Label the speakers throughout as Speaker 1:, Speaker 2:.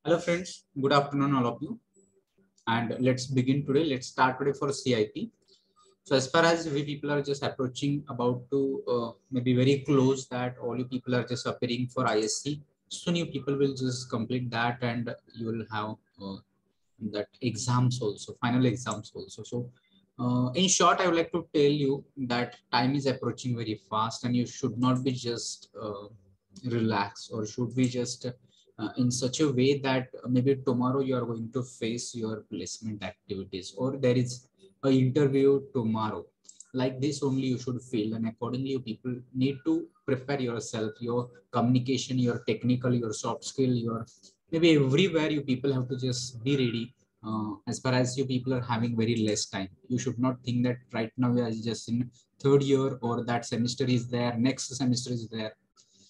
Speaker 1: Hello friends, good afternoon all of you, and let's begin today. Let's start today for CIP. So as far as we people are just approaching about to maybe very close that all you people are just appearing for ISC. Soon you people will just complete that and you will have that exams also, final exams also. So in short, I would like to tell you that time is approaching very fast and you should not be just relaxed or should be just in such a way that maybe tomorrow you are going to face your placement activities or there is an interview tomorrow. Like this only you should feel, and accordingly you people need to prepare yourself, your communication, your technical, your soft skill, your maybe everywhere you people have to just be ready. As far as you people are having very less time, you should not think that right now we are just in third year or that semester is there, next semester is there.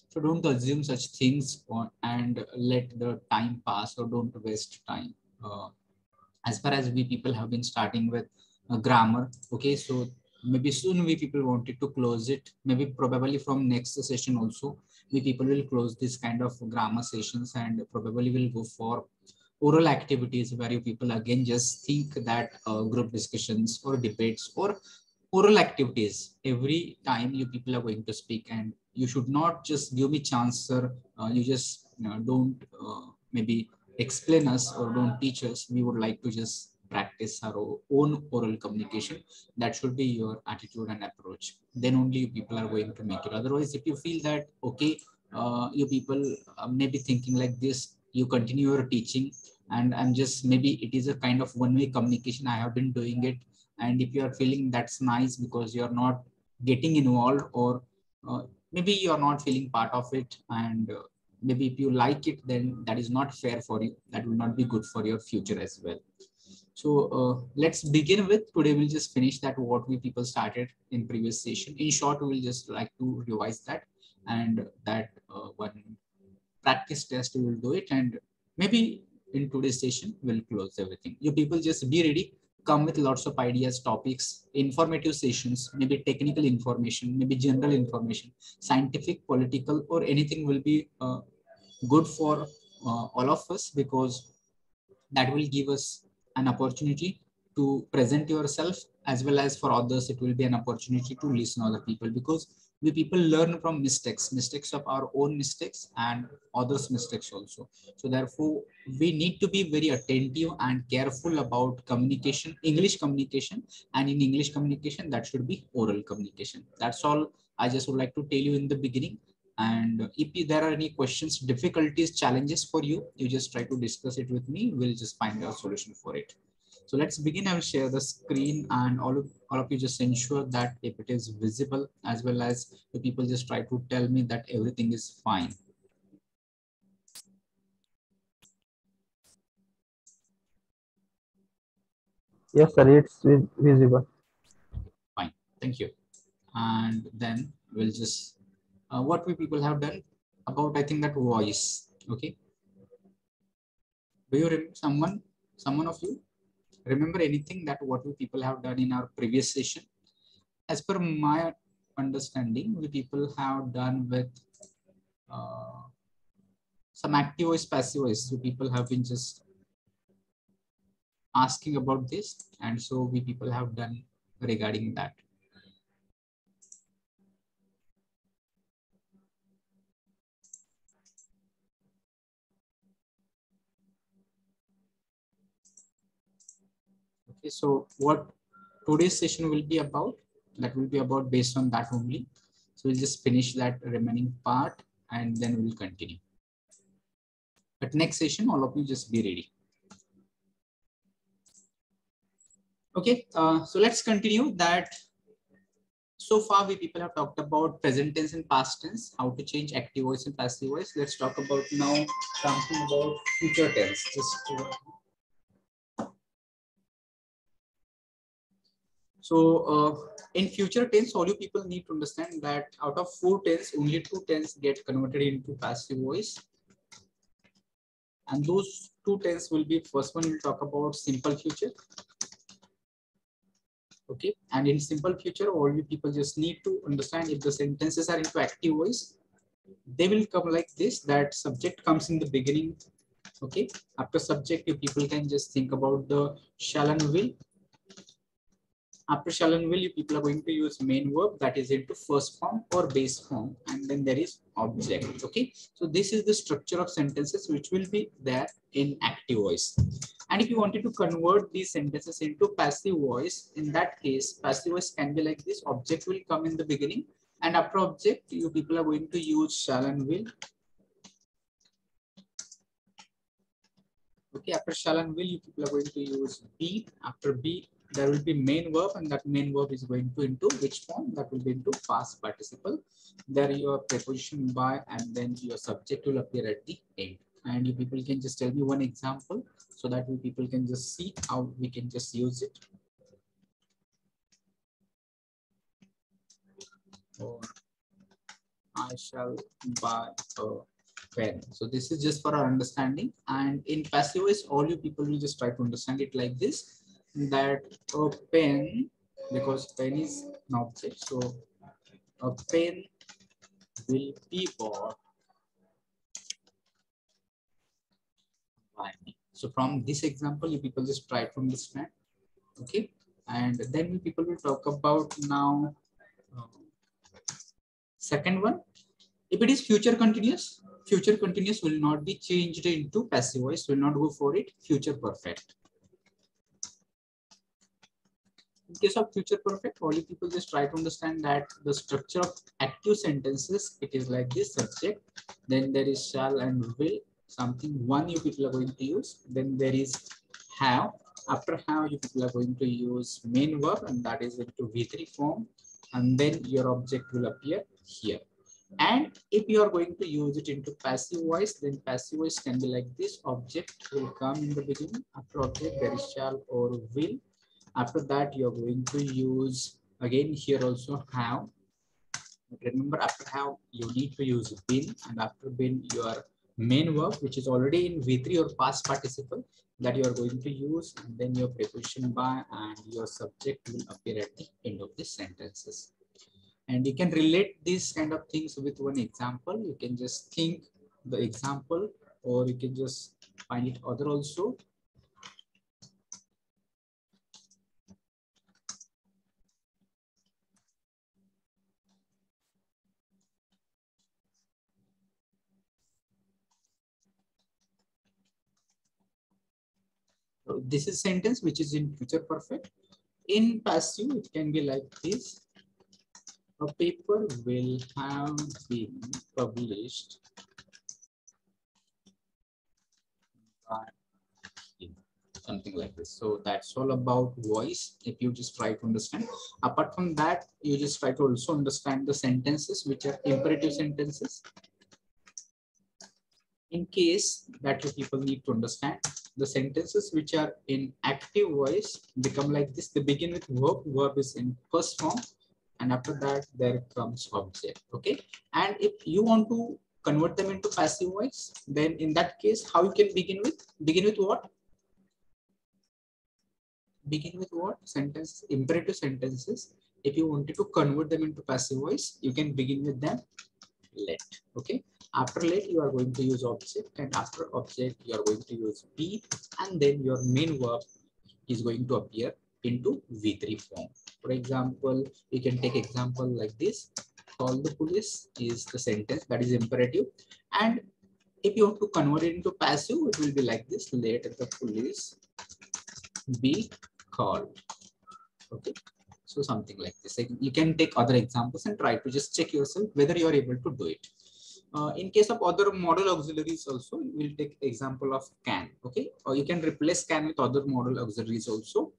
Speaker 1: So don't assume such things and let the time pass or don't waste time. As far as we people have been starting with grammar, okay, so maybe soon we people wanted to close it, maybe probably from next session also we people will close this kind of grammar sessions and probably will go for oral activities where you people again just think that group discussions or debates or oral activities every time you people are going to speak, and you should not just give me chance sir, you just don't maybe explain us or don't teach us. We would like to just practice our own oral communication. That should be your attitude and approach. Then only you people are going to make it. Otherwise, if you feel that okay, you people may be thinking like this, you continue your teaching, and I'm just maybe it is a kind of one-way communication. I have been doing it, and if you are feeling that's nice because you're not getting involved or maybe you're not feeling part of it, and maybe if you like it, then that is not fair for you. That will not be good for your future as well. So let's begin with today. We'll just finish that what we people started in previous session. In short, we will just like to revise that, and that one practice test we will do it, and maybe in today's session we'll close everything. You people just be ready, come with lots of ideas, topics, informative sessions, maybe technical information, maybe general information, scientific, political, or anything will be good for all of us, because that will give us an opportunity to present yourself, as well as for others it will be an opportunity to listen other people, because we people learn from mistakes of our own mistakes and others mistakes also. So therefore we need to be very attentive and careful about communication, English communication, and in English communication that should be oral communication. That's all I just would like to tell you in the beginning. And if there are any questions, difficulties, challenges for you, you just try to discuss it with me. We'll just find a solution for it. So let's begin. I will share the screen, and all of you just ensure that if it is visible, as well as the people just try to tell me that everything is fine.
Speaker 2: Yes, sir, it's visible.
Speaker 1: Fine. Thank you. And then we'll just, what we people have done about, I think that voice. Okay. Do you remember someone of you remember anything that what we people have done in our previous session? As per my understanding, we people have done with uh, some active voice, passive voice. So people have been just asking about this, and so we people have done regarding that. Okay, so what today's session will be about, that will be about based on that only. So we'll just finish that remaining part and then we'll continue. But next session, all of you just be ready. Okay, so let's continue that. So far, we people have talked about present tense and past tense, how to change active voice and passive voice. Let's talk about now something about future tense. In future tense, all you people need to understand that out of 4 tense, only 2 tense get converted into passive voice. And those 2 tense will be, first one we'll talk about simple future. Okay, and in simple future, all you people just need to understand if the sentences are into active voice, they will come like this, that subject comes in the beginning, Okay, after subject, you people can just think about the shall and will. After shall and will, you people are going to use main verb that is into first form or base form, and then there is object. Okay, so this is the structure of sentences which will be there in active voice. And if you wanted to convert these sentences into passive voice, in that case, passive voice can be like this: object will come in the beginning, and after object, you people are going to use shall and will. Okay, after shall and will, you people are going to use be. After be, there will be main verb, and that main verb is going to into which form? That will be into past participle. There your preposition by, and then your subject will appear at the end. And you people can just tell me one example so that we people can just see how we can just use it. Or I shall buy a pen. So this is just for our understanding. And in passive voice, all you people will just try to understand it like this, that a pen, because pen is an object, so a pen will be bought by me. So from this example, you people just try to understand. Okay, and then people will talk about now second one. If it is future continuous will not be changed into passive voice, will not go for it, future perfect. In case of future perfect, all you people just try to understand that the structure of active sentences, it is like this: subject, then there is shall and will, something one you people are going to use, then there is have. After have, you people are going to use main verb, and that is into V3 form, and then your object will appear here. And if you are going to use it into passive voice, then passive voice can be like this: object will come in the beginning, after object there is shall or will. After that, you're going to use again here also have. But remember, after have, you need to use been, and after been, your main verb, which is already in V3 or past participle, that you are going to use, and then your preposition by and your subject will appear at the end of the sentences. And you can relate these kind of things with one example. You can just think the example, or you can just find it other also. So this is sentence which is in future perfect. In passive, it can be like this: a paper will have been published by him. Something like this. So that's all about voice. If you just try to understand, apart from that, you just try to also understand the sentences which are imperative sentences. In case that you people need to understand, the sentences which are in active voice become like this: they begin with verb, verb is in first form, and after that there comes object. Okay, and if you want to convert them into passive voice, then in that case, how you can begin with? Begin with what? Begin with what? Sentence, imperative sentences. If you wanted to convert them into passive voice, you can begin with them let. Okay, after let, you are going to use object, and after object, you are going to use be, and then your main verb is going to appear into V3 form. For example, you can take example like this: call the police is the sentence that is imperative, and if you want to convert it into passive, it will be like this: let the police be called. Okay, so something like this. You can take other examples and try to just check yourself whether you are able to do it. In case of other modal auxiliaries also, you will take example of can. Okay, or you can replace can with other modal auxiliaries also.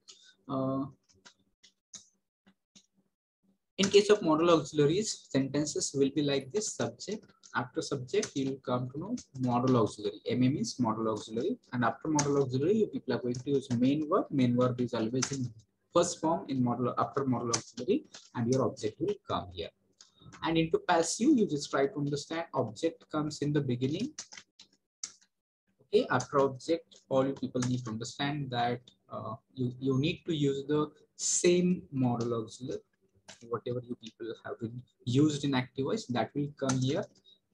Speaker 1: In case of modal auxiliaries, sentences will be like this: subject. After subject, you will come to know modal auxiliary. MM is modal auxiliary, and after modal auxiliary, you people are going to use main verb. Main verb is always in first form in modal after modal auxiliary, and your object will come here. And into passive, you just try to understand object comes in the beginning. Okay, after object, all you people need to understand that you need to use the same modal auxiliary. Whatever you people have been used in active voice, that will come here.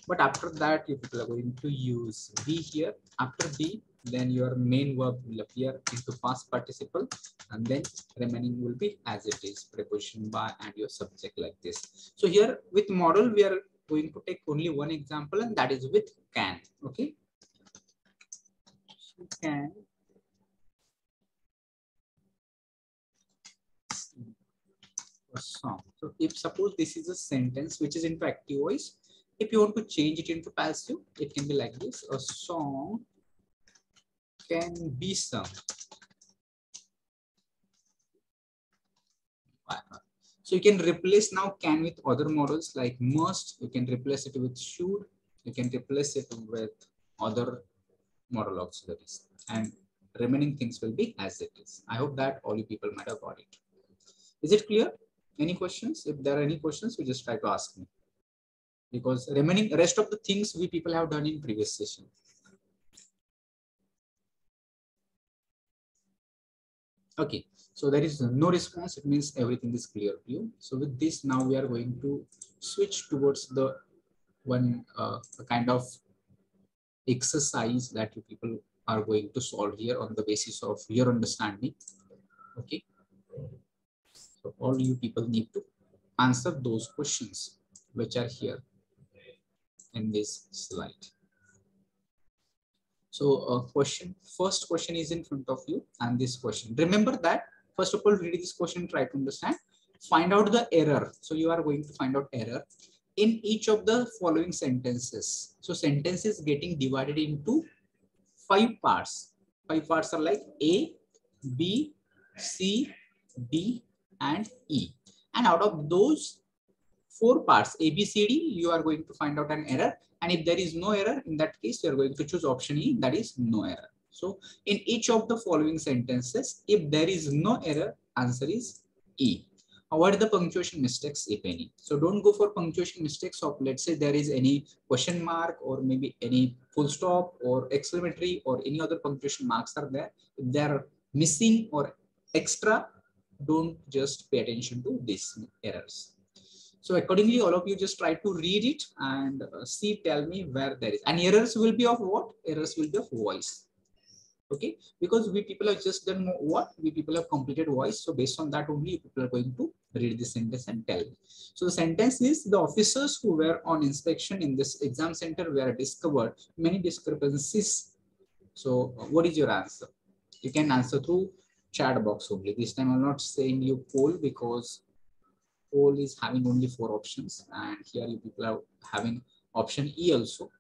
Speaker 1: But after that, you people are going to use be here. After be, then your main verb will appear into past participle, and then remaining will be as it is, preposition by and your subject like this. So here with model, we are going to take only one example, and that is with can. Okay. She can sing a song. So if suppose this is a sentence which is into active voice, if you want to change it into passive, it can be like this: a song can be sung. So you can replace now can with other models like must. You can replace it with should. You can replace it with other model auxiliaries, and remaining things will be as it is. I hope that all you people might have got it. Is it clear? Any questions? If there are any questions, you just try to ask me, because remaining rest of the things we people have done in previous session. Okay, so there is no response. It means everything is clear to you. So with this, now we are going to switch towards the one kind of exercise that you people are going to solve here on the basis of your understanding. Okay, so all you people need to answer those questions which are here in this slide. So first question is in front of you, and this question, remember that first of all, read this question, try to understand, find out the error. So you are going to find out error in each of the following sentences. So sentences getting divided into 5 parts. 5 parts are like A, B, C, D, and E. And out of those 4 parts, A, B, C, D, you are going to find out an error. And if there is no error, in that case, you are going to choose option E, that is no error. So in each of the following sentences, if there is no error, answer is E. Avoid the punctuation mistakes, if any. So don't go for punctuation mistakes of, let's say there is any question mark or maybe any full stop or exclamatory or any other punctuation marks are there. If they are missing or extra, don't just pay attention to these errors. So accordingly, all of you just try to read it and see, tell me where there is. And errors will be of what? Errors will be of voice. Okay, because we people have just done what? We people have completed voice. So based on that only, people are going to read the sentence and tell me. So the sentence is, the officers who were on inspection in this exam center were discovered many discrepancies. So what is your answer? You can answer through chat box only. This time I'm not saying you poll, because poll is having only 4 options, and here you people are having option E also.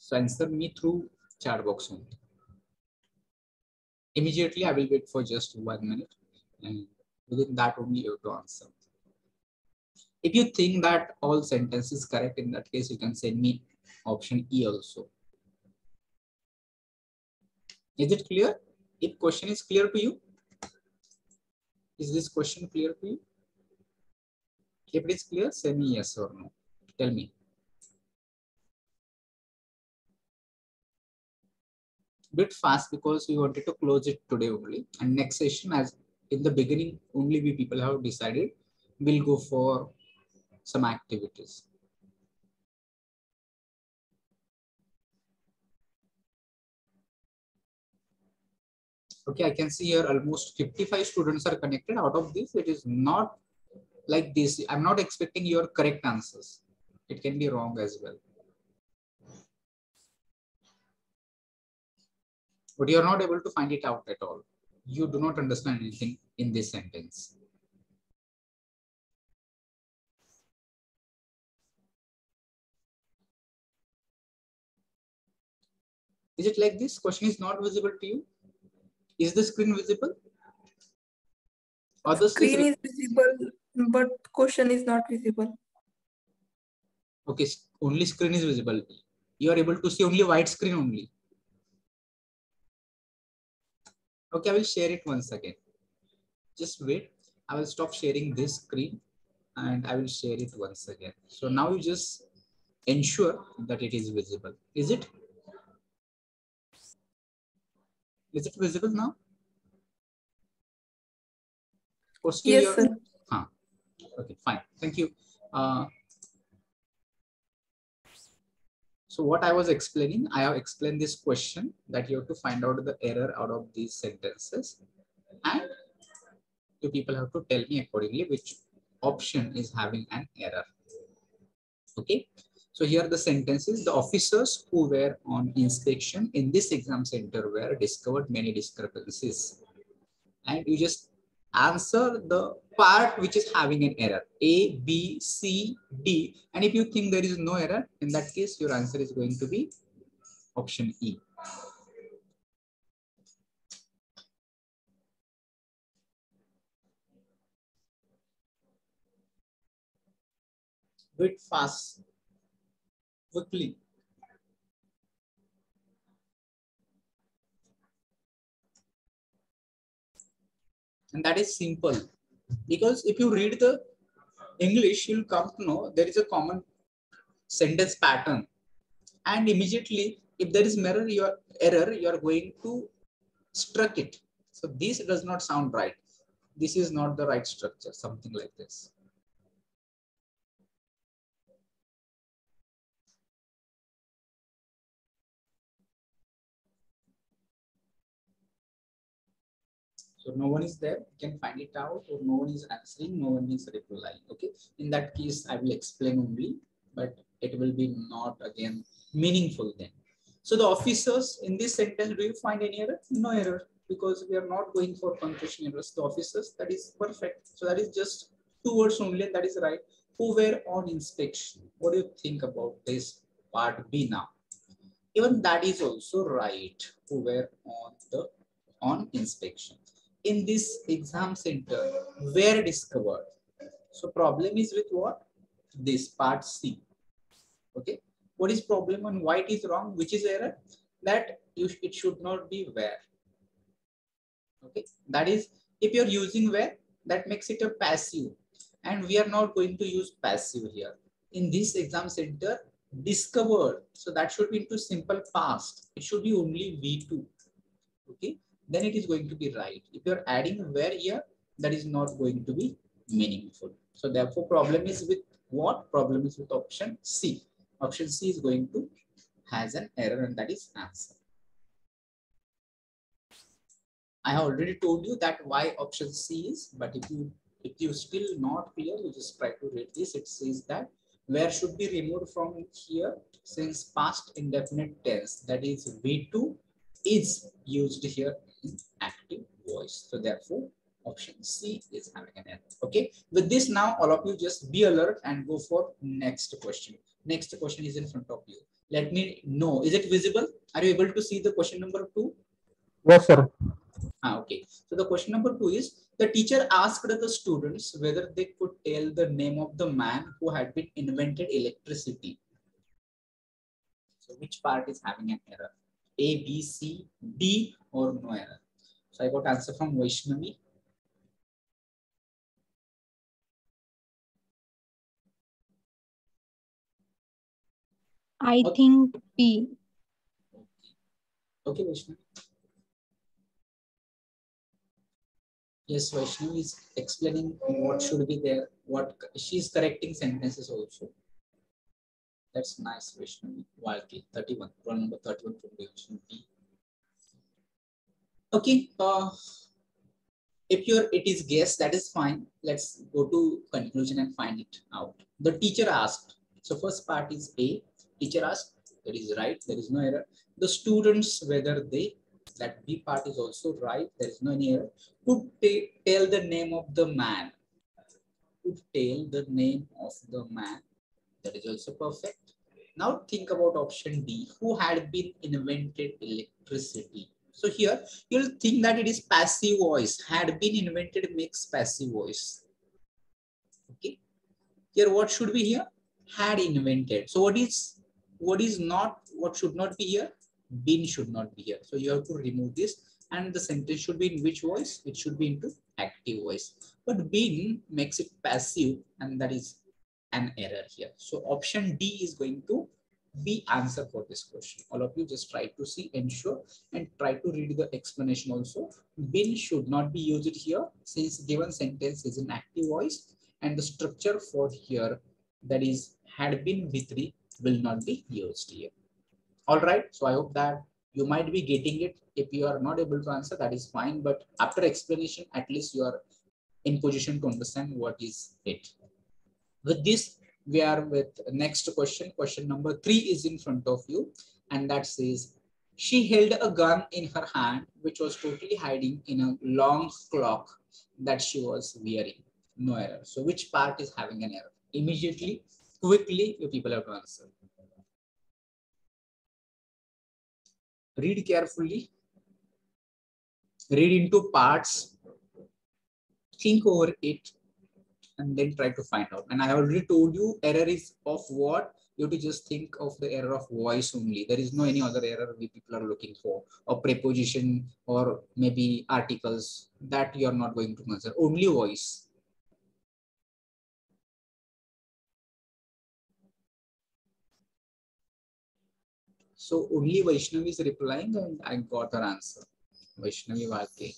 Speaker 1: So answer me through chat box only. Immediately I will wait for just 1 minute, and within that only you have to answer. If you think that all sentence is correct, in that case you can send me option E also. Is it clear? If question is clear to you, is this question clear to you? If it is clear, send me yes or no. Tell me. Bit fast, because we wanted to close it today only, and next session, as in the beginning only we people have decided, we'll go for some activities. Okay, I can see here almost 55 students are connected. Out of this, it is not like this. I'm not expecting your correct answers. It can be wrong as well. But you're not able to find it out at all. You do not understand anything in this sentence. Is it like this? Question is not visible to you? Is the screen visible? Or the
Speaker 3: Screen is visible, but question is not visible.
Speaker 1: Okay, only screen is visible. You are able to see only white screen only. Okay, I will share it once again. Just wait. I will stop sharing this screen and I will share it once again. So now you just ensure that it is visible. Is it? Is it visible now? Or still
Speaker 3: Yes,
Speaker 1: your...
Speaker 3: sir.
Speaker 1: Okay, fine. Thank you. So what I was explaining, I have explained this question that you have to find out the error out of these sentences, and you people have to tell me accordingly which option is having an error. Okay. So here are the sentences. The officers who were on inspection in this exam center were discovered many discrepancies. And you just answer the part which is having an error. A, B, C, D. And if you think there is no error, in that case, your answer is going to be option E. Do it fast, quickly. And that is simple. Because if you read the English, you'll come to know there is a common sentence pattern. And immediately, if there is error, you are going to struck it. So this does not sound right. This is not the right structure, something like this. So no one is there, you can find it out, or no one is answering, no one is replying. Okay. In that case, I will explain only, but it will be not again meaningful then. So the officers in this sentence, do you find any error? No error, because we are not going for punctuation errors. The officers, that is perfect. So that is just 2 words only, and that is right. Who were on inspection? What do you think about this part B now? Even that is also right. Who were on inspection in this exam center were discovered. So problem is with what? This part C. Okay. What is problem and why it is wrong? Which is error? That it should not be where. Okay. That is, if you're using where, that makes it a passive. And we are not going to use passive here. In this exam center, discovered. So that should be into simple past. It should be only V2. Okay. Then it is going to be right. If you're adding where here, that is not going to be meaningful. So therefore, problem is with what? Problem is with option C. Option C is going to has an error, and that is answer. I have already told you that why option C is, but if you still not clear, you just try to read this. It says that where should be removed from here since past indefinite tense, that is V2 is used here in active voice. So therefore, option C is having an error. Okay. With this now, all of you just be alert and go for next question. Next question is in front of you. Let me know. Is it visible? Are you able to see the question number 2?
Speaker 2: Yes, sir.
Speaker 1: Okay. So the question number 2 is, the teacher asked the students whether they could tell the name of the man who had been invented electricity. So which part is having an error? A, B, C, D, or no error? So I got answer from Vaishnavi.
Speaker 4: I think B.
Speaker 1: Okay, Vaishnavi. Yes, Vaishnavi is explaining what should be there. What she's correcting sentences also. That's nice, Vaishnavi. Walki, 31, roll number 31 from division B. Okay. If it is guess, that is fine. Let's go to conclusion and find it out. The teacher asked. So first part is A. Teacher asked. That is right. There is no error. The students, whether they, that B part is also right. There is no any error. Could tell the name of the man. Could tell the name of the man. That is also perfect. Now think about option D. Who had been invented electricity? So here you'll think that it is passive voice. Had been invented makes passive voice. Okay. Here what should be here? Had invented. So what should not be here? Been should not be here. So you have to remove this, and the sentence should be in which voice? It should be into active voice. But been makes it passive, and that is an error here. So option D is going to be answer for this question. All of you just try to see, ensure, and try to read the explanation also. Been should not be used here since given sentence is in active voice, and the structure for here, that is had been V3, will not be used here. All right. So I hope that you might be getting it. If you are not able to answer, that is fine. But after explanation, at least you are in position to understand what is it. With this, we are with next question. Question number 3 is in front of you. And that says, she held a gun in her hand, which was totally hiding in a long cloak that she was wearing. No error. So which part is having an error? Immediately, quickly, you people have to answer. Read carefully. Read into parts. Think over it and then try to find out. And I already told you error is of what? You have to just think of the error of voice only. There is no any other error we people are looking for, or preposition, or maybe articles that you are not going to consider. Only voice. So only Vaishnavi is replying and I got her answer. Vaishnavi Vake.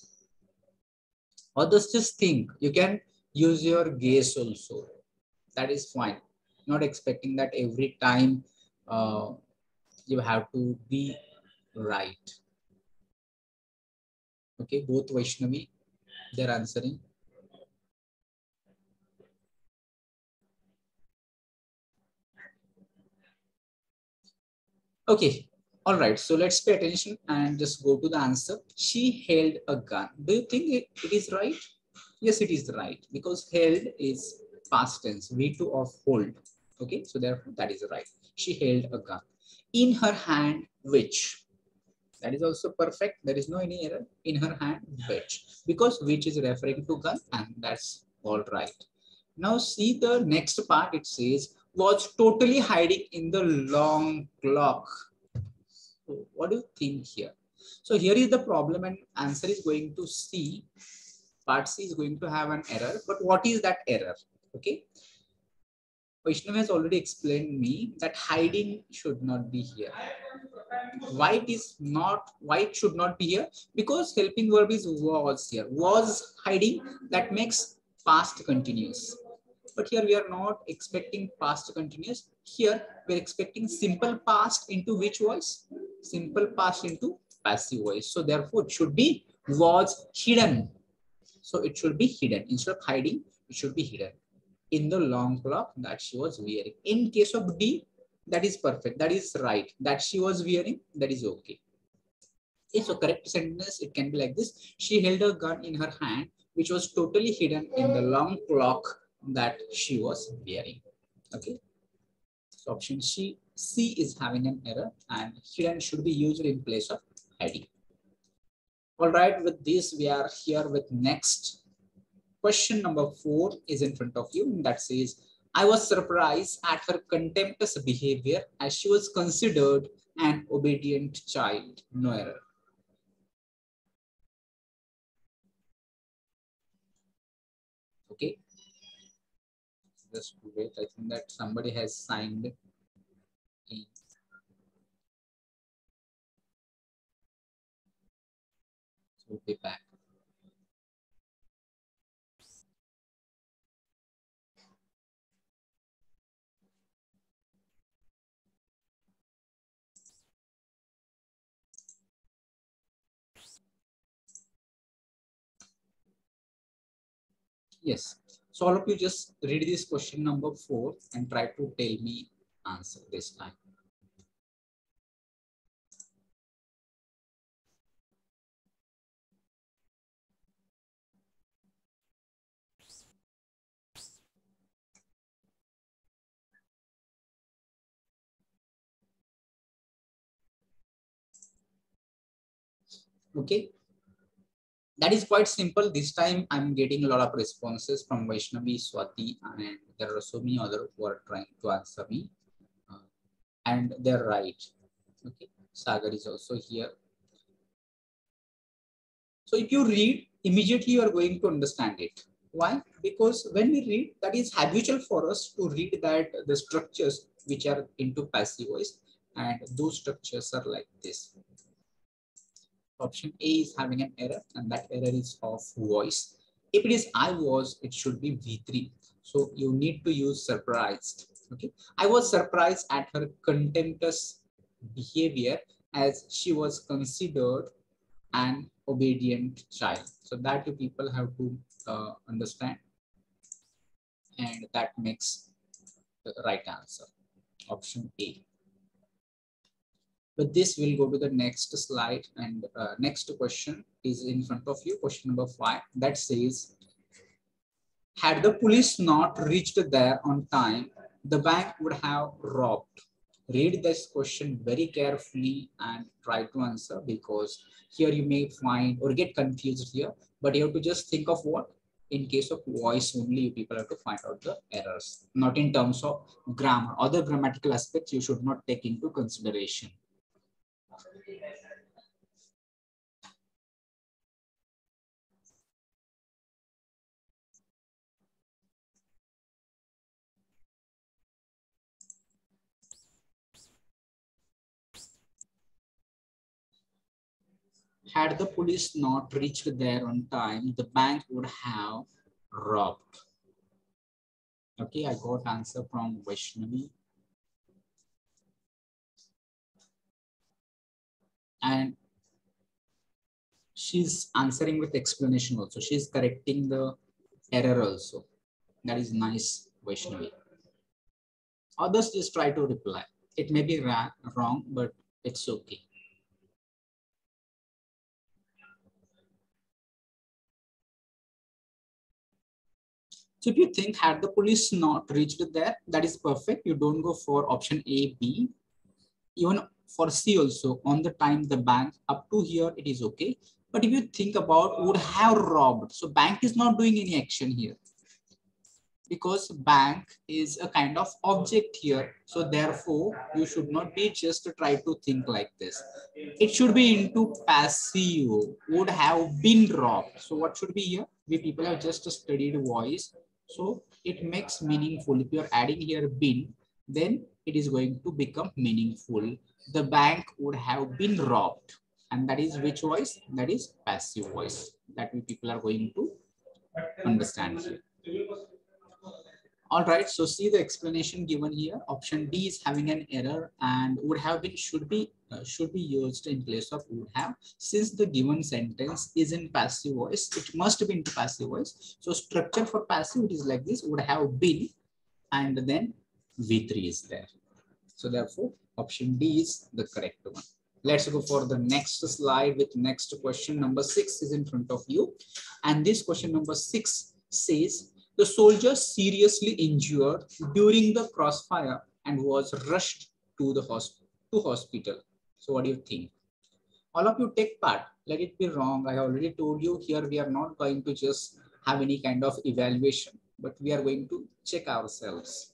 Speaker 1: Others just think. You can use your gaze also. That is fine. Not expecting that every time you have to be right. Okay, both Vaishnavi, they're answering. Okay, all right. So let's pay attention and just go to the answer. She held a gun. Do you think it is right? Yes, it is right because held is past tense, V2 of hold. Okay, so therefore that is right. She held a gun in her hand, which that is also perfect. There is no any error. In her hand, which, because which is referring to gun, and that's all right. Now see the next part. It says was totally hiding in the long clock. So what do you think here? So here is the problem, and answer is going to C. Part C is going to have an error. But what is that error? Okay. Vaishnav has already explained me that hiding should not be here. Why it should not be here? Because helping verb is was here. Was hiding, that makes past continuous. But here we are not expecting past continuous. Here we're expecting simple past into which voice? Simple past into passive voice. So therefore it should be was hidden. So it should be hidden. Instead of hiding, it should be hidden in the long cloak that she was wearing. In case of D, that is perfect. That is right. That she was wearing, that is okay. If a correct sentence, it can be like this. She held a gun in her hand, which was totally hidden in the long cloak that she was wearing. Okay. So option C is having an error, and hidden should be used in place of hiding. All right, with this, we are here with next. Question number 4 is in front of you, and that says, I was surprised at her contemptuous behavior as she was considered an obedient child. No error. Okay. Just wait. I think that somebody has signed in. So we'll be back. Yes. So all of you just read this question number 4 and try to tell me answer this time. Okay. That is quite simple. This time I'm getting a lot of responses from Vaishnavi, Swati, and there are so many others who are trying to answer me. And they're right. Okay. Sagar is also here. So if you read, immediately you are going to understand it. Why? Because when we read, that is habitual for us to read that the structures which are into passive voice, and those structures are like this. Option A is having an error, and that error is of voice. If it is I was, it should be V3. So you need to use surprised. Okay. I was surprised at her contemptuous behavior as she was considered an obedient child. So that you people have to understand, and that makes the right answer, option A. With this, we'll go to the next slide, and next question is in front of you, question number 5, that says, had the police not reached there on time, the bank would have robbed. Read this question very carefully and try to answer, because here you may find or get confused here, but you have to just think of what, in case of voice only, you people have to find out the errors, not in terms of grammar. Other grammatical aspects you should not take into consideration. Had the police not reached there on time, the bank would have robbed. Okay, I got answer from Vaishnavi. And she's answering with explanation also. She's correcting the error also. That is nice, Vaishnavi. Others just try to reply. It may be wrong, but it's okay. So if you think, had the police not reached there, that is perfect. You don't go for option A, B. Even for C also, on the time the bank, up to here, it is okay. But if you think about would have robbed, so bank is not doing any action here, because bank is a kind of object here. So therefore, you should not be just to try to think like this. It should be into passive, would have been robbed. So what should be here? We people have just studied voice. So it makes meaningful. If you are adding here been, then it is going to become meaningful. The bank would have been robbed. And that is which voice? That is passive voice that we people are going to understand here. All right, so see the explanation given here. Option D is having an error, and would have been should be used in place of would have. Since the given sentence is in passive voice, it must be into passive voice. So structure for passive, it is like this: would have been, and then V3 is there. So therefore, option D is the correct one. Let's go for the next slide with next question. Number 6 is in front of you, and this question number 6 says, the soldier seriously injured during the crossfire and was rushed to the hospital. So what do you think? All of you take part. Let it be wrong. I already told you here we are not going to just have any kind of evaluation, but we are going to check ourselves.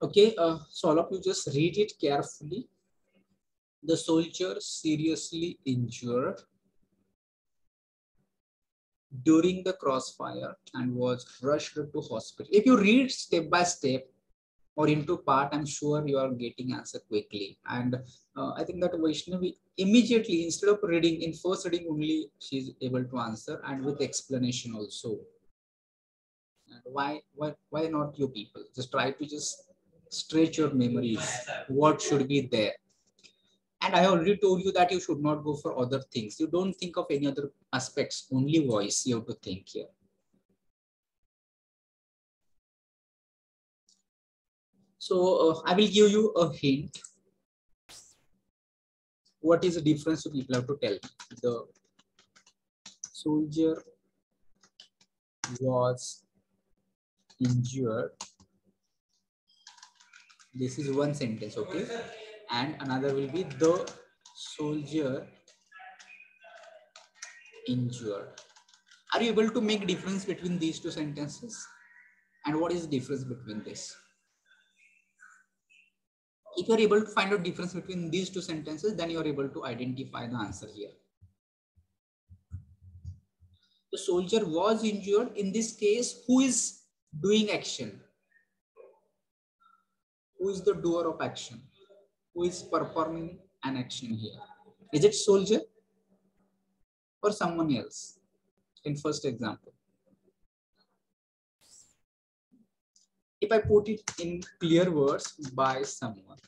Speaker 1: Okay, so all of you just read it carefully. The soldier seriously injured during the crossfire and was rushed to hospital. If you read step by step or into part, I'm sure you are getting answer quickly. And I think that Vaishnavi immediately, instead of reading in first reading only, she's able to answer, and with explanation also. And why not you people? Just try to just stretch your memories. What should be there? And I already told you that you should not go for other things. You don't think of any other aspects, only voice you have to think here. So I will give you a hint. What is the difference you people have to tell? The soldier was injured. This is one sentence, okay? And another will be the soldier injured. Are you able to make difference between these two sentences? And what is the difference between this? If you are able to find out difference between these two sentences, then you are able to identify the answer here. The soldier was injured. In this case, who is doing action? Who is the doer of action? who is performing an action here? Is it soldier or someone else? In first example, if I put it in clear words, by someone,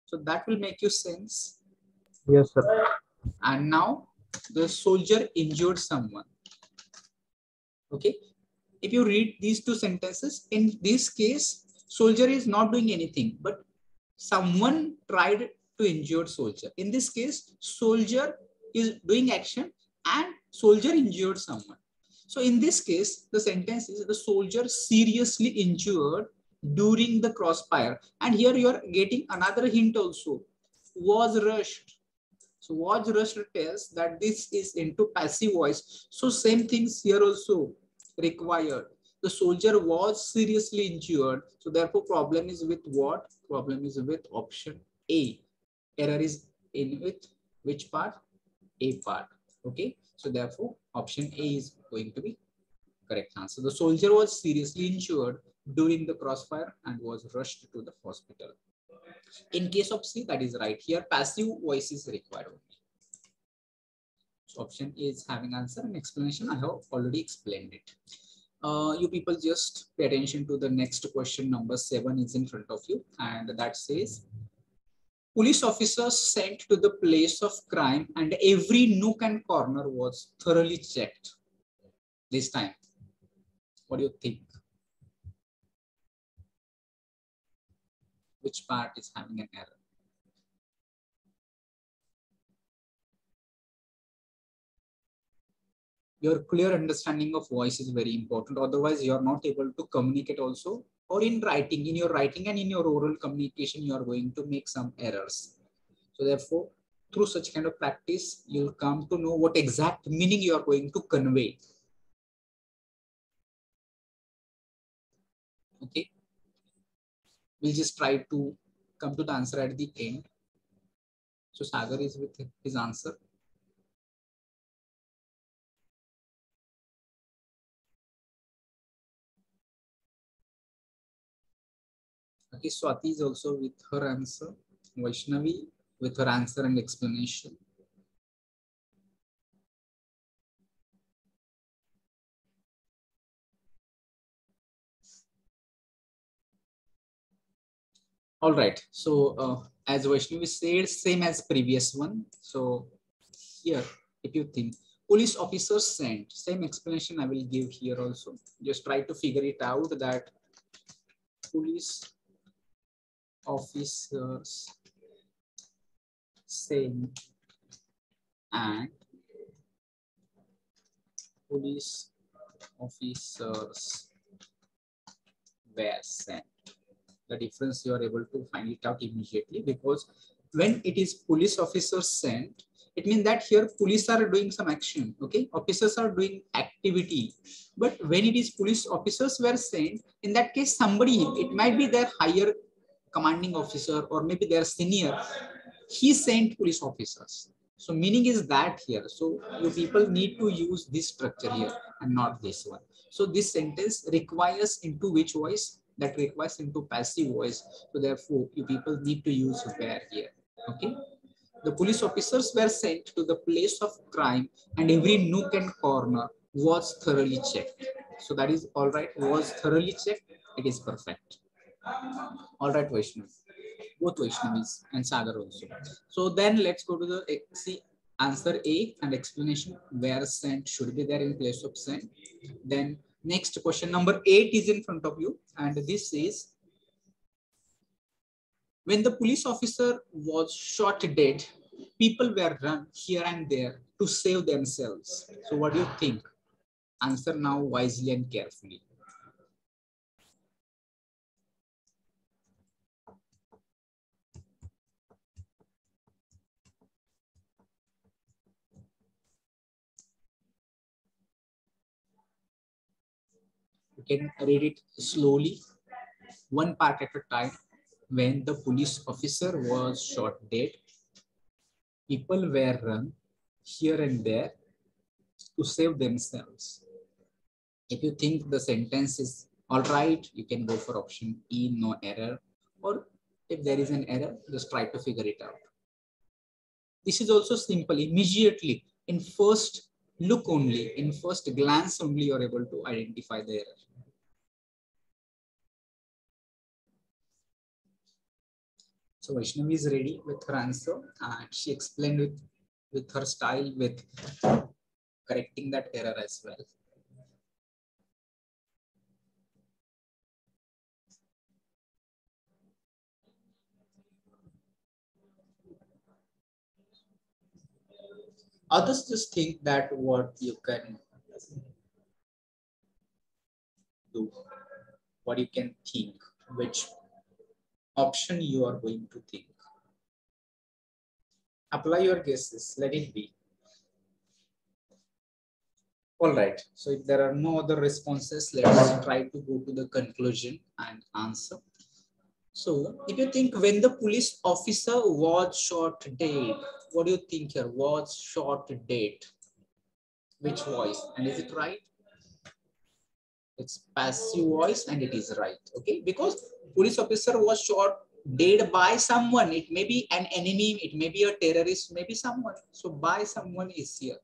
Speaker 1: so that will make you sense.
Speaker 2: Yes, sir.
Speaker 1: And now the soldier injured someone. Okay, if you read these two sentences, in this case, soldier is not doing anything, but someone tried to injure soldier. In this case, soldier is doing action and soldier injured someone. So in this case, the sentence is the soldier seriously injured during the crossfire. And here you are getting another hint also, was rushed. So was rushed tells that this is into passive voice. So same things here also required. The soldier was seriously injured. So therefore problem is with what? Problem is with option A. Error is in with which part? A part. Okay. So therefore option A is going to be correct answer. The soldier was seriously injured during the crossfire and was rushed to the hospital. In case of C, that is right. Here passive voice is required only. So option A is having answer and explanation. I have already explained it. You people just pay attention to the next question. Number 7 is in front of you, and that says, police officers sent to the place of crime and every nook and corner was thoroughly checked. This time, what do you think? Which part is having an error? Your clear understanding of voice is very important. Otherwise, you are not able to communicate also, or in writing, in your writing and in your oral communication, you are going to make some errors. So therefore, through such kind of practice, you'll come to know what exact meaning you are going to convey. Okay. We'll just try to come to the answer at the end. So Sagar is with his answer. Okay, Swati is also with her answer. Vaishnavi with her answer and explanation. All right. So as Vaishnavi said, same as previous one. So here, if you think police officers sent, same explanation I will give here also. Just try to figure it out that police officers sent and police officers were sent. The difference you are able to find it out immediately, because when it is police officers sent, it means that here police are doing some action. Okay, officers are doing activity. But when it is police officers were sent, in that case, somebody, it might be their higher commanding officer or maybe their senior, he sent police officers. So meaning is that here. So you people need to use this structure here and not this one. So this sentence requires into which voice? That requires into passive voice. So therefore, you people need to use where here. Okay. The police officers were sent to the place of crime and every nook and corner was thoroughly checked. So that is all right. Was thoroughly checked. It is perfect. All right, Vaishnav. Both Vaishnavis and Sagar also. So then let's go to the see answer A and explanation where sent should be there in place of sent. Then next question number 8 is in front of you, and this is, when the police officer was shot dead, people were run here and there to save themselves. So what do you think? Answer now wisely and carefully. You can read it slowly, one part at a time. When the police officer was shot dead, people were run here and there to save themselves. If you think the sentence is all right, you can go for option E, no error. Or If there is an error, just try to figure it out. This is also simple. Immediately, in first look only, in first glance only, you are able to identify the error. So Vaishnavi is ready with her answer, and she explained with her style, with correcting that error as well. Others just think that what you can do, what you can think, which option you are going to think. Apply your guesses, let it be. All right, so if there are no other responses, let's try to go to the conclusion and answer. So if you think when the police officer was shot dead, what do you think here? Was shot dead? Which voice? And is it right? It's passive voice and it is right. Okay, because police officer was shot dead by someone. It may be an enemy, it may be a terrorist, maybe someone. So by someone is here.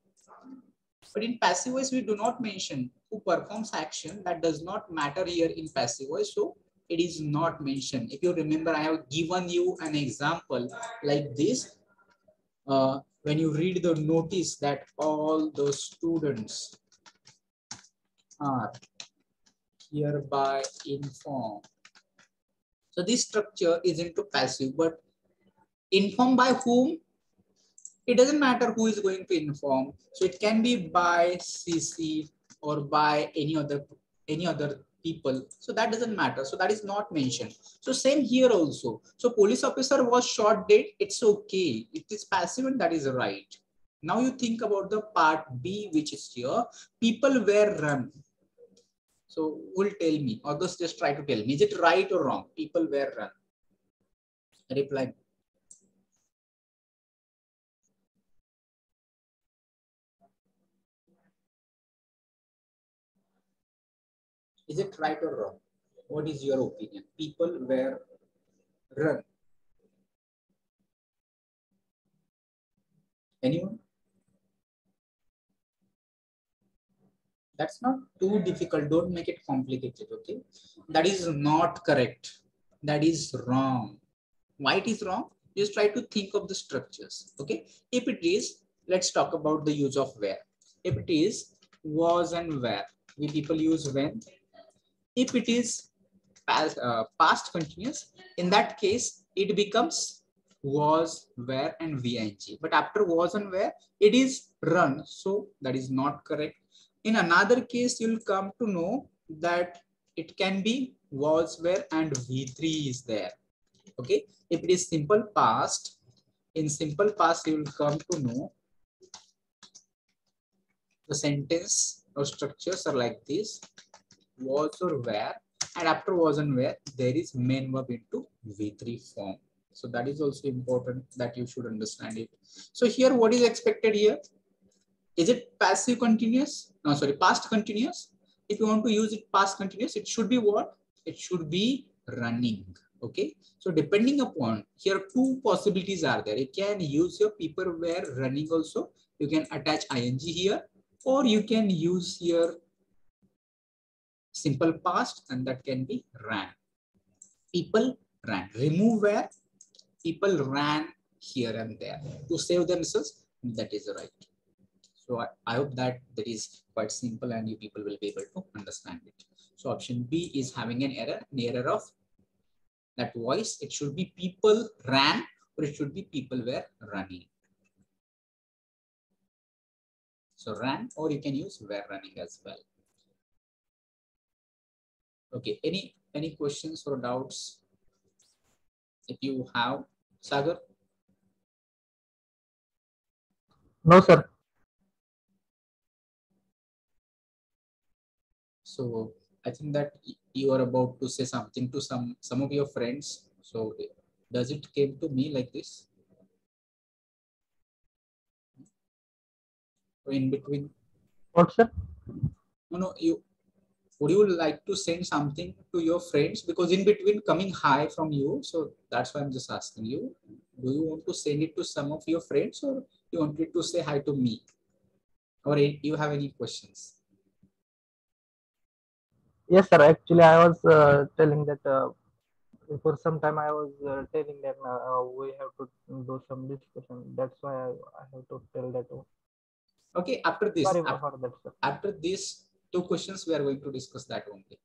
Speaker 1: But in passive voice, we do not mention who performs action. That does not matter here in passive voice. So it is not mentioned. If you remember, I have given you an example like this. When you read the notice that all the students are hereby informed. So this structure is into passive, but informed by whom? It doesn't matter who is going to inform. So it can be by CC or by any other people. So that doesn't matter. So that is not mentioned. So same here also. So police officer was shot dead. It's okay. It is passive and that is right. Now you think about the part B, which is here. People were run. So who will tell me? Others just try to tell me. Is it right or wrong? People were run. Reply. Is it right or wrong? What is your opinion? People were run. Anyone? That's not too difficult. Don't make it complicated, okay? That is not correct. That is wrong. Why it is wrong? Just try to think of the structures, okay? If it is, let's talk about the use of where. If it is was and where, we people use when. If it is past continuous, in that case, it becomes was, where, and ving. But after was and where, it is run. So that is not correct. In another case, you'll come to know that it can be was, where, and V3 is there. Okay. If it is simple past, in simple past, you will come to know the sentence or structures are like this: was or where, and after was and where, there is main verb into V3 form. So that is also important that you should understand it. So here, what is expected here? Is it passive continuous? No, sorry, past continuous. If you want to use it past continuous, it should be what? It should be running. Okay. So depending upon here, two possibilities are there. You can use your people were running also. You can attach ing here, or you can use here simple past, and that can be ran. People ran. Remove where? People ran here and there to save themselves. That is right. So I hope that is quite simple and you people will be able to understand it. So option B is having an error of that voice. It should be people ran, or it should be people were running. So ran, or you can use were running as well. Okay, any questions or doubts? If you have, Sagar?
Speaker 2: No, sir.
Speaker 1: So I think that you are about to say something to some of your friends. So does it came to me like this? In between?
Speaker 2: What, sir?
Speaker 1: No, you would you like to send something to your friends? Because in between coming hi from you, so that's why I'm just asking you, do you want to send it to some of your friends, or you wanted to say hi to me? Or you have any questions?
Speaker 2: Yes, sir. Actually, I was telling that for some time I was telling that we have to do some discussion. That's why I have to tell that.
Speaker 1: Okay, after this,
Speaker 2: Sorry for that, sir.
Speaker 1: after these two questions, we are going to discuss that only.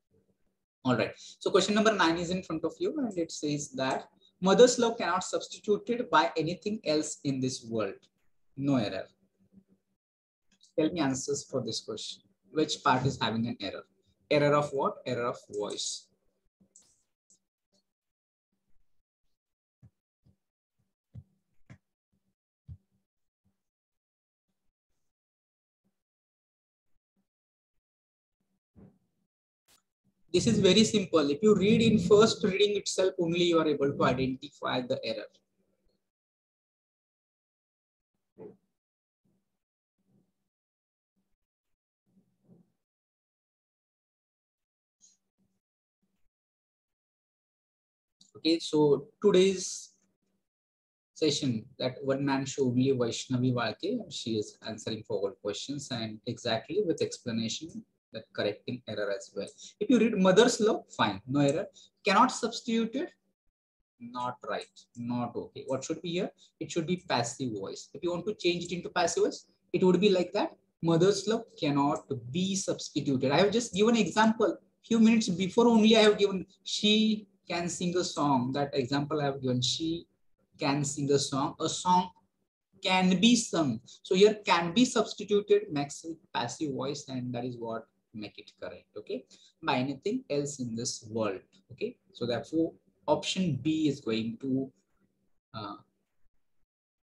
Speaker 1: All right. So question number 9 is in front of you, and it says that mother's love cannot substituted by anything else in this world. No error. Tell me answers for this question. Which part is having an error? Error of what? Error of voice. This is very simple. If you read in first reading itself, only you are able to identify the error. Okay, so today's session, that one man show only Vaishnavi Walke, she is answering for all questions and exactly with explanation that correcting error as well. If you read mother's love, fine, no error. Cannot substitute it, not right, not okay. What should be here? It should be passive voice. If you want to change it into passive voice, it would be like that. Mother's love cannot be substituted. I have just given an example. Few minutes before only I have given she can sing a song. That example I have given. She can sing a song. A song can be sung. So here can be substituted, makes it passive voice, and that is what make it correct. Okay, by anything else in this world. Okay, so therefore option B is going to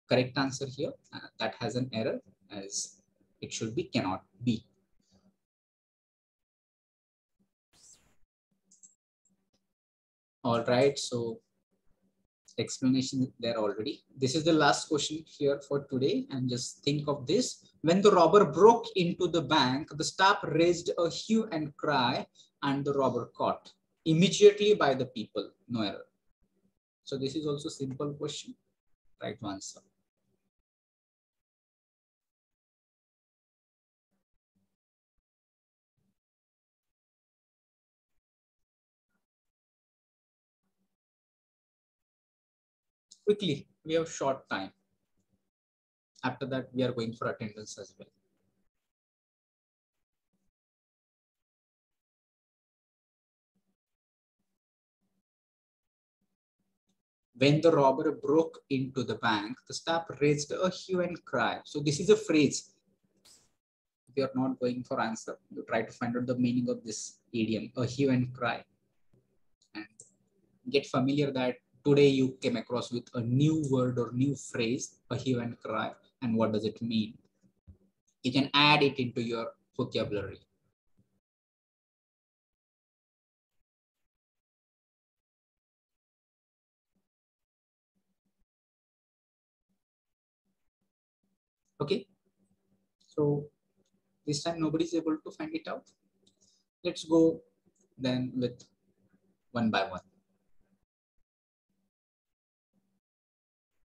Speaker 1: correct answer here. That has an error, as it should be cannot be. All right, so explanation there already. This is the last question here for today, and just think of this. When the robber broke into the bank, the staff raised a hue and cry, and the robber caught immediately by the people. No error. So this is also simple question. Right answer. Quickly, we have short time. After that, we are going for attendance as well. When the robber broke into the bank, the staff raised a hue and cry. So this is a phrase. If you are not going for answer, you try to find out the meaning of this idiom, a hue and cry. And get familiar that today you came across with a new word or new phrase, a hue and cry, and what does it mean? You can add it into your vocabulary. Okay, so this time nobody is able to find it out. Let's go then with one by one.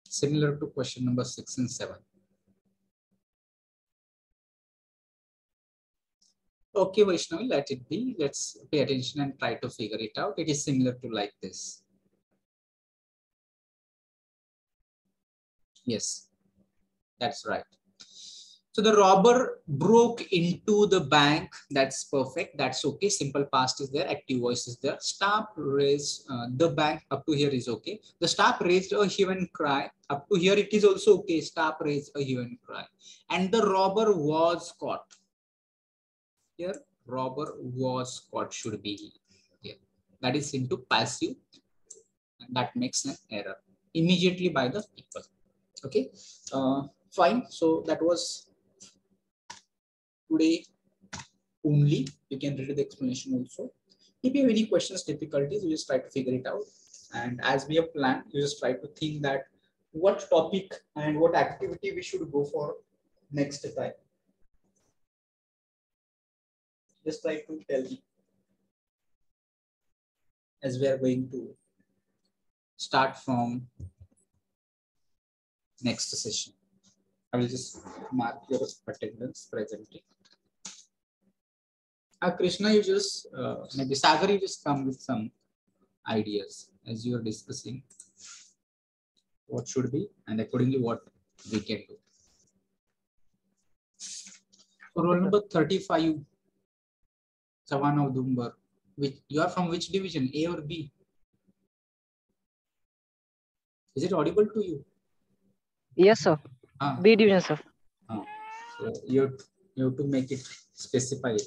Speaker 1: Similar to question number 6 and 7. Okay, Vaishnavi, let it be. Let's pay attention and try to figure it out. It is similar to like this. Yes, that's right. So the robber broke into the bank. That's perfect. That's okay. Simple past is there. Active voice is there. Staff raised the bank. Up to here is okay. The staff raised a hue and cry. Up to here it is also okay. Staff raised a hue and cry. And the robber was caught. Here, robber was caught should be here. That is into passive. And that makes an error immediately by the people. Okay, fine. So that was today only. You can read the explanation also. If you have any questions, difficulties, you just try to figure it out. And as we have planned, you just try to think that what topic and what activity we should go for next time. Just try to tell me. as we are going to start from next session. I will just mark your attendance presently. Krishna, you just maybe Sagar, you just come with some ideas as you are discussing what should be and accordingly what we can do. So roll number 35, Chavan of Dumbar. Which you are from which division, A or B? Is it audible to you?
Speaker 5: Yes, sir. B division, sir.
Speaker 1: So you have to make it specify it.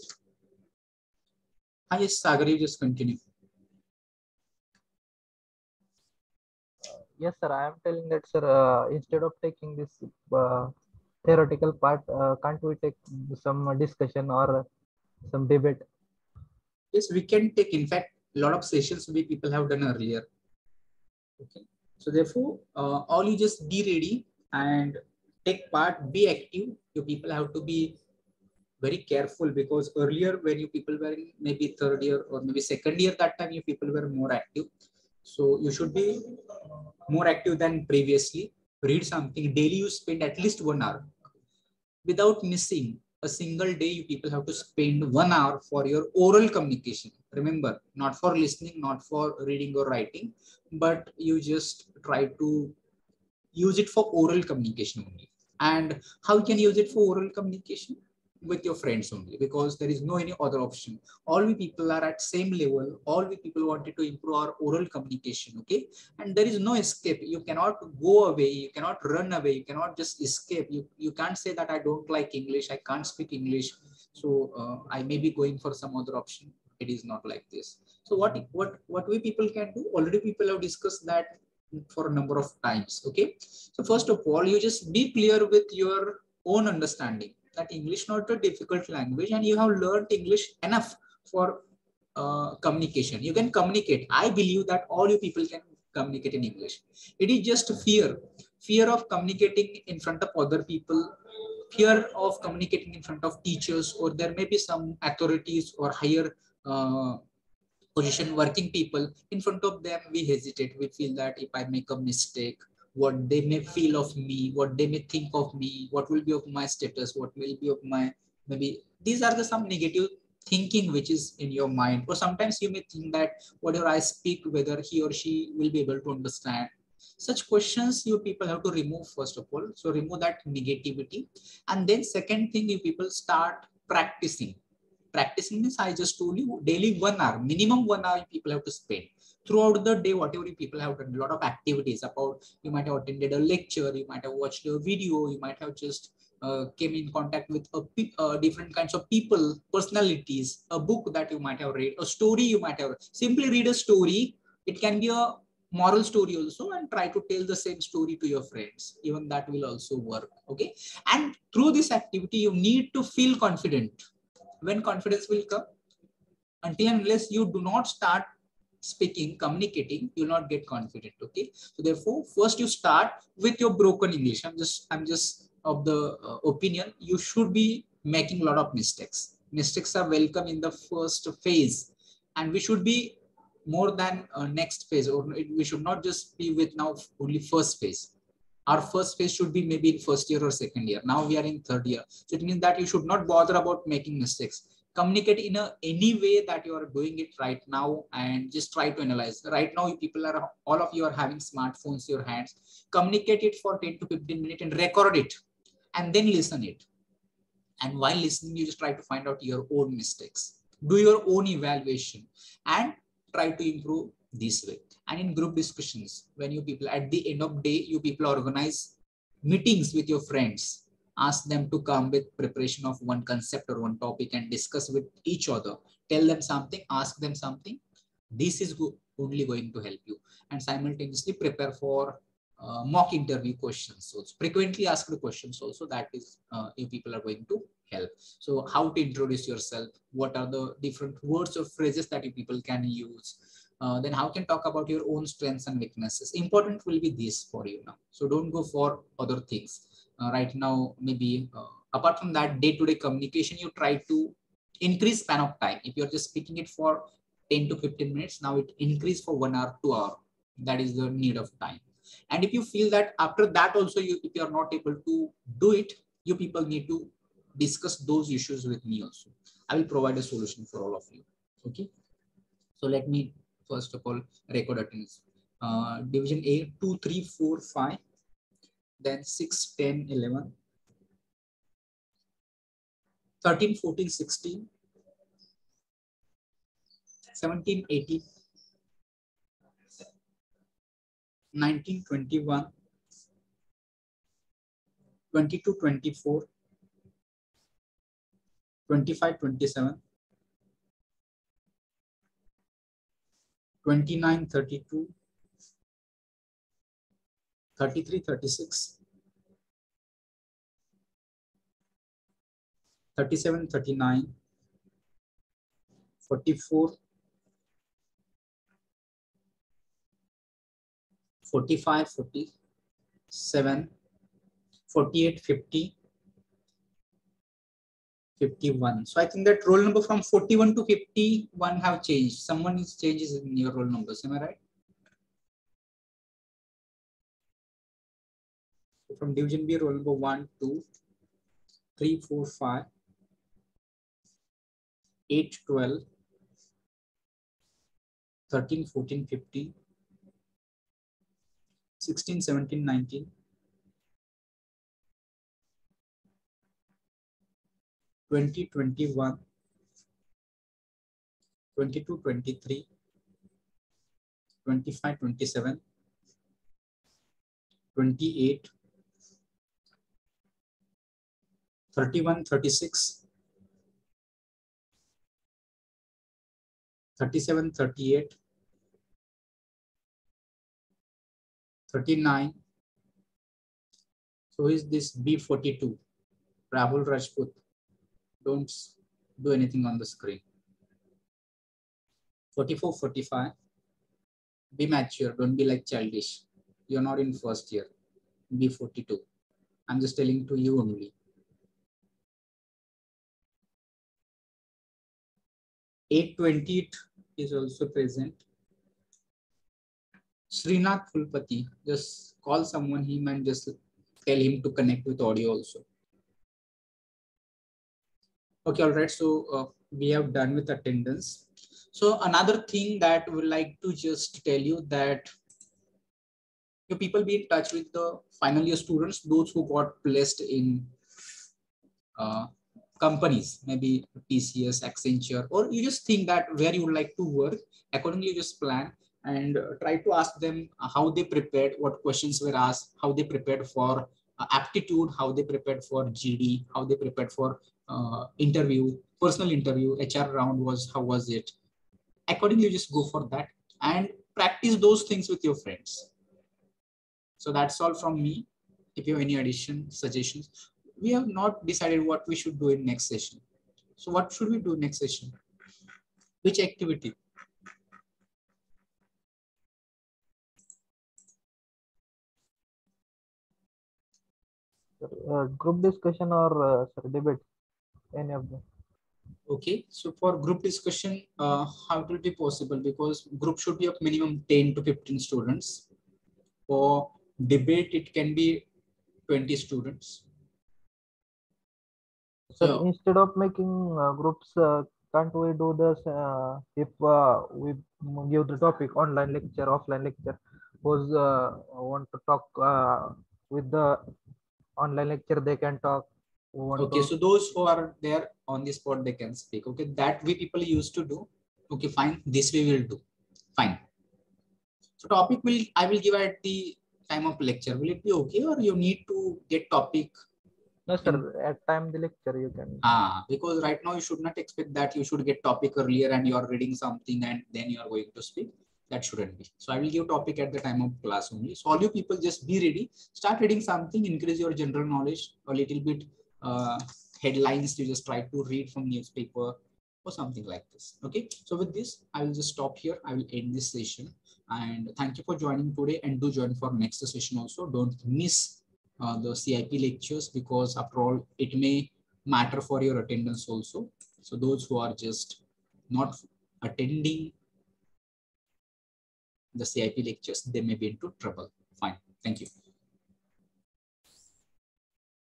Speaker 1: Yes, Sagar, you just continue.
Speaker 2: Yes, sir. I am telling that, sir. Instead of taking this theoretical part, can't we take some discussion or some debate?
Speaker 1: Yes, we can take. In fact, a lot of sessions we people have done earlier. Okay. So therefore, all you just be ready and take part. Be active. You people have to be very careful because earlier when you people were in maybe third year or maybe second year, that time you people were more active. So you should be more active than previously. Read something daily. You spend at least 1 hour without missing a single day. You people have to spend 1 hour for your oral communication. Remember, not for listening, not for reading or writing, but you just try to use it for oral communication only. And how you can use it for oral communication? With your friends only, because there is no any other option. All we people are at same level. All we people wanted to improve our oral communication. Okay, and there is no escape. You cannot go away. You cannot run away. You cannot just escape. You can't say that I don't like English. I can't speak English. So I may be going for some other option. It is not like this. So what we people can do? Already people have discussed that for a number of times. Okay, so first of all, you just be clear with your own understanding that English not a difficult language and you have learned English enough for communication. You can communicate. I believe that all you people can communicate in English. It is just fear of communicating in front of other people, fear of communicating in front of teachers, or there may be some authorities or higher position working people. In front of them we hesitate. We feel that if I make a mistake, what they may feel of me, what they may think of me, what will be of my status, what will be of my, maybe these are the some negative thinking which is in your mind. Or sometimes you may think that whatever I speak, whether he or she will be able to understand. Such questions you people have to remove first of all. So remove that negativity. And then second thing, you people start practicing. Practicing means I just told you daily 1 hour, minimum 1 hour people have to spend throughout the day. Whatever you people have done, a lot of activities about, you might have attended a lecture, you might have watched a video, you might have just came in contact with different kinds of people, personalities, a book that you might have read, a story you might have simply read a story. It can be a moral story also, and try to tell the same story to your friends. Even that will also work. Okay, and through this activity you need to feel confident. When confidence will come? Until unless you do not start speaking, communicating, you will not get confident. Okay, so therefore first you start with your broken English. I'm just of the opinion you should be making a lot of mistakes. Mistakes are welcome in the first phase, and we should be more than next phase, or we should not just be with now only first phase. Our first phase should be maybe in first year or second year. Now we are in third year. So it means that you should not bother about making mistakes. Communicate in any way that you are doing it right now, and just try to analyze. Right now, you people are, all of you are having smartphones in your hands. Communicate it for 10 to 15 minutes and record it, and then listen it. And while listening, you just try to find out your own mistakes. Do your own evaluation and try to improve this way. And in group discussions, when you people at the end of the day, you people organize meetings with your friends, ask them to come with preparation of one concept or one topic and discuss with each other. Tell them something, ask them something. This is only going to help you. And simultaneously prepare for mock interview questions. So frequently asked questions also, that is if people are going to help. So how to introduce yourself, what are the different words or phrases that you people can use. Then how can talk about your own strengths and weaknesses. Important will be this for you now. So don't go for other things right now. Maybe apart from that, day-to-day communication, you try to increase span of time. If you're just speaking it for 10 to 15 minutes. Now it increased for 1 hour, 2 hour. That is the need of time. And if you feel that after that also, if you are not able to do it, you people need to discuss those issues with me also. I will provide a solution for all of you. Okay. So let me first of all record attendance. Division A 2, 3, 4, 5, then 6, 10, 11, 13, 14, 16, 17, 18, 19, 21, 22, 24, 25, 27, 29, 32, 33, 36, 37, 39, 44, 45, 47, 48, 50, 51. So I think that roll number from 41 to 51 have changed. Someone is changes in your roll numbers. Am I right? So from division B, roll number 1, 2, 3, 4, 5, 8, 12, 13, 14, 15, 16, 17, 19, 20, 21, 22, 23, 25, 27, 28, 31, 36, 37, 38, 39. So is this B42, Rahul Rajput? Don't do anything on the screen. 44, 45. Be mature. Don't be like childish. You're not in first year. B42. I'm just telling to you only. 820 is also present. Srinath Fulpati. Just call someone him and just tell him to connect with audio also. Okay, all right. So we have done with attendance. So another thing that we would like to just tell you that you people be in touch with the final year students, those who got placed in companies, maybe TCS, Accenture, or you just think that where you would like to work. Accordingly, you just plan and try to ask them how they prepared, what questions were asked, how they prepared for aptitude, how they prepared for GD, how they prepared for interview, personal interview, HR round was, how was it? Accordingly, just go for that and practice those things with your friends. So that's all from me. If you have any addition, suggestions, we have not decided what we should do in next session. So what should we do next session? Which activity?
Speaker 2: Group discussion or debate, any of them.
Speaker 1: Okay, so for group discussion, how it will be possible? Because group should be of minimum 10 to 15 students. For debate, it can be 20 students.
Speaker 2: So instead of making groups, can't we do this if we give the topic online lecture, offline lecture? Who's want to talk with the online lecture, they can talk.
Speaker 1: Okay, so those who are there on the spot, they can speak. Okay, that we people used to do. Okay, fine. This we will do. Fine. So topic I will give at the time of lecture. Will it be okay, or you need to get topic?
Speaker 2: No, sir. At time the lecture you can.
Speaker 1: Because right now you should not expect that you should get topic earlier and you are reading something and then you are going to speak. That shouldn't be. So I will give topic at the time of class only. So all you people just be ready. Start reading something. Increase your general knowledge a little bit. Headlines you just try to read from newspaper or something like this. Okay. So with this, I will just stop here. I will end this session. And thank you for joining today, and do join for next session also. Don't miss the CIP lectures, because after all, it may matter for your attendance also. So those who are just not attending the CIP lectures, they may be into trouble. Fine. Thank you.